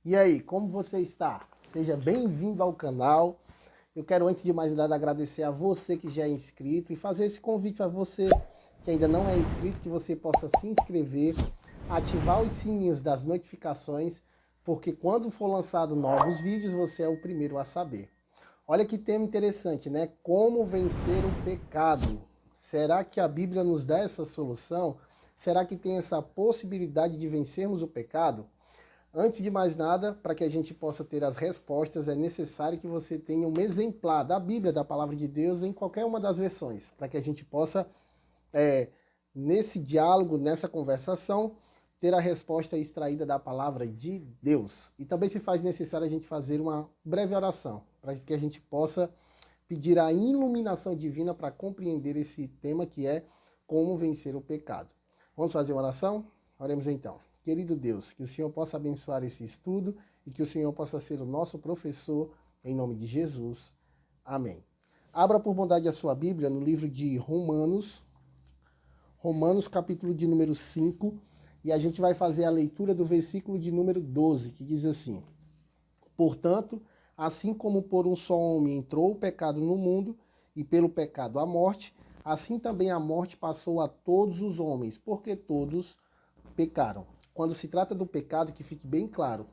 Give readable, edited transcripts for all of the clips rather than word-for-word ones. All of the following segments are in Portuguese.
E aí, como você está? Seja bem-vindo ao canal. Eu quero, antes de mais nada, agradecer a você que já é inscrito e fazer esse convite a você que ainda não é inscrito, que você possa se inscrever, ativar os sininhos das notificações, porque quando for lançado novos vídeos, você é o primeiro a saber. Olha que tema interessante, né? Como vencer o pecado. Será que a Bíblia nos dá essa solução? Será que tem essa possibilidade de vencermos o pecado? Antes de mais nada, para que a gente possa ter as respostas, é necessário que você tenha um exemplar da Bíblia, da Palavra de Deus, em qualquer uma das versões, para que a gente possa, nesse diálogo, nessa conversação, ter a resposta extraída da Palavra de Deus. E também se faz necessário a gente fazer uma breve oração, para que a gente possa pedir a iluminação divina para compreender esse tema que é como vencer o pecado. Vamos fazer uma oração? Oremos então. Querido Deus, que o Senhor possa abençoar esse estudo e que o Senhor possa ser o nosso professor, em nome de Jesus. Amém. Abra por bondade a sua Bíblia no livro de Romanos, capítulo de número 5, e a gente vai fazer a leitura do versículo de número 12, que diz assim: Portanto, assim como por um só homem entrou o pecado no mundo, e pelo pecado a morte, assim também a morte passou a todos os homens, porque todos pecaram. Quando se trata do pecado, que fique bem claro,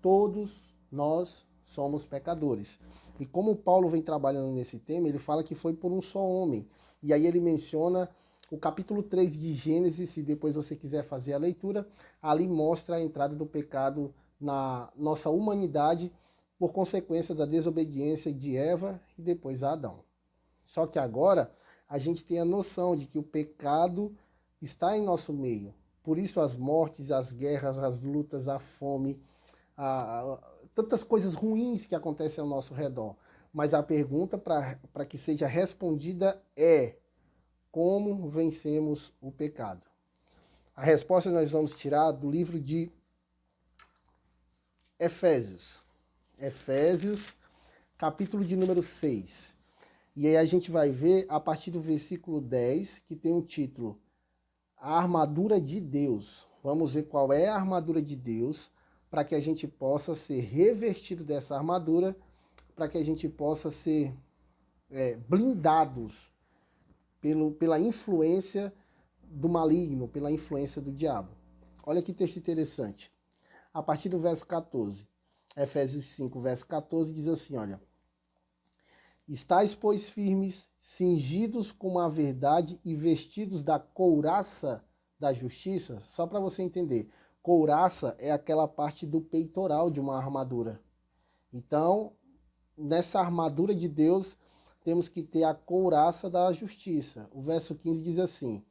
todos nós somos pecadores. E como Paulo vem trabalhando nesse tema, ele fala que foi por um só homem. E aí ele menciona o capítulo 3 de Gênesis, se depois você quiser fazer a leitura, ali mostra a entrada do pecado na nossa humanidade por consequência da desobediência de Eva e depois Adão. Só que agora a gente tem a noção de que o pecado está em nosso meio. Por isso as mortes, as guerras, as lutas, a fome, tantas coisas ruins que acontecem ao nosso redor. Mas a pergunta para que seja respondida é: como vencemos o pecado? A resposta nós vamos tirar do livro de Efésios. Efésios, capítulo de número 6. E aí a gente vai ver a partir do versículo 10, que tem o título A Armadura de Deus. Vamos ver qual é a armadura de Deus, para que a gente possa ser revestido dessa armadura, para que a gente possa ser blindados pela influência do maligno, pela influência do diabo. Olha que texto interessante. A partir do verso 14, Efésios 5, verso 14, diz assim, olha: Estais, pois, firmes, cingidos com a verdade e vestidos da couraça da justiça. Só para você entender, couraça é aquela parte do peitoral de uma armadura. Então, nessa armadura de Deus, temos que ter a couraça da justiça. O verso 15 diz assim: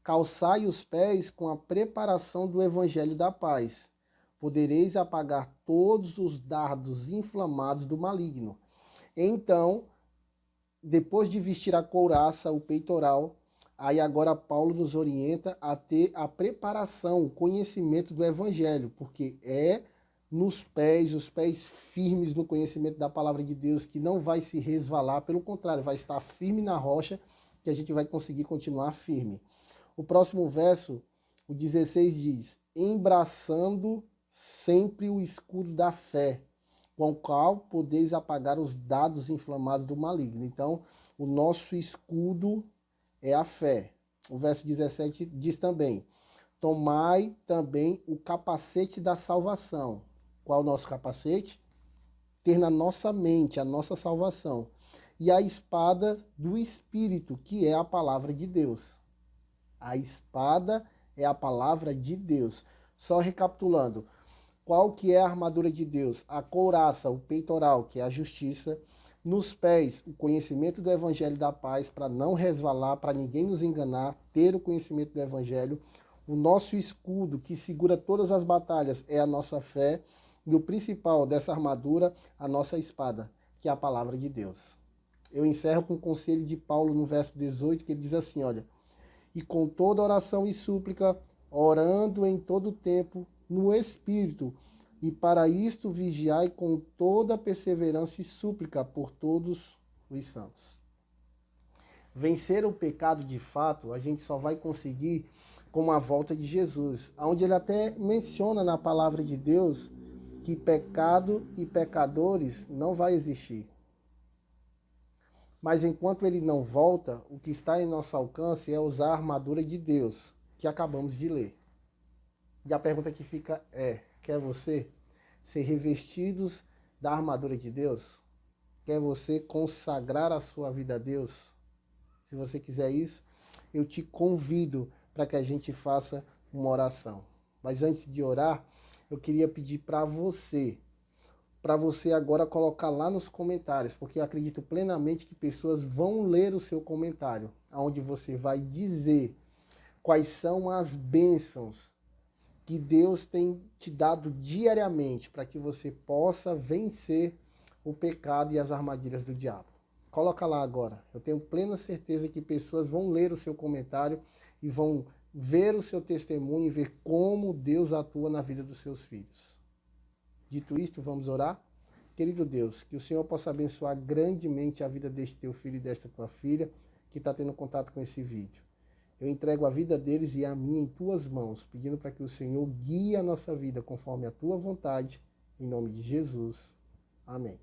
Calçai os pés com a preparação do evangelho da paz. Podereis apagar todos os dardos inflamados do maligno. Então, depois de vestir a couraça, o peitoral, aí agora Paulo nos orienta a ter a preparação, o conhecimento do evangelho, porque é nos pés, os pés firmes no conhecimento da palavra de Deus, que não vai se resvalar, pelo contrário, vai estar firme na rocha, que a gente vai conseguir continuar firme. O próximo verso, o 16, diz: embraçando sempre o escudo da fé, com o qual podeis apagar os dados inflamados do maligno. Então, o nosso escudo é a fé. O verso 17 diz também: tomai também o capacete da salvação. Qual é o nosso capacete? Ter na nossa mente a nossa salvação. E a espada do Espírito, que é a palavra de Deus. A espada é a palavra de Deus. Só recapitulando, qual que é a armadura de Deus? A couraça, o peitoral, que é a justiça. Nos pés, o conhecimento do evangelho da paz, para não resvalar, para ninguém nos enganar, ter o conhecimento do evangelho. O nosso escudo, que segura todas as batalhas, é a nossa fé. E o principal dessa armadura, a nossa espada, que é a palavra de Deus. Eu encerro com o conselho de Paulo no verso 18, que ele diz assim, olha: e com toda oração e súplica, orando em todo tempo, no Espírito, e para isto vigiai com toda perseverança e súplica por todos os santos. Vencer o pecado de fato, a gente só vai conseguir com a volta de Jesus, onde ele até menciona na palavra de Deus que pecado e pecadores não vai existir. Mas enquanto ele não volta, o que está em nosso alcance é usar a armadura de Deus, que acabamos de ler. E a pergunta que fica é: quer você ser revestidos da armadura de Deus? Quer você consagrar a sua vida a Deus? Se você quiser isso, eu te convido para que a gente faça uma oração. Mas antes de orar, eu queria pedir para você agora colocar lá nos comentários, porque eu acredito plenamente que pessoas vão ler o seu comentário, onde você vai dizer quais são as bênçãos que Deus tem te dado diariamente para que você possa vencer o pecado e as armadilhas do diabo. Coloca lá agora. Eu tenho plena certeza que pessoas vão ler o seu comentário e vão ver o seu testemunho e ver como Deus atua na vida dos seus filhos. Dito isto, vamos orar? Querido Deus, que o Senhor possa abençoar grandemente a vida deste teu filho e desta tua filha que está tendo contato com esse vídeo. Eu entrego a vida deles e a minha em tuas mãos, pedindo para que o Senhor guie a nossa vida conforme a tua vontade, em nome de Jesus. Amém.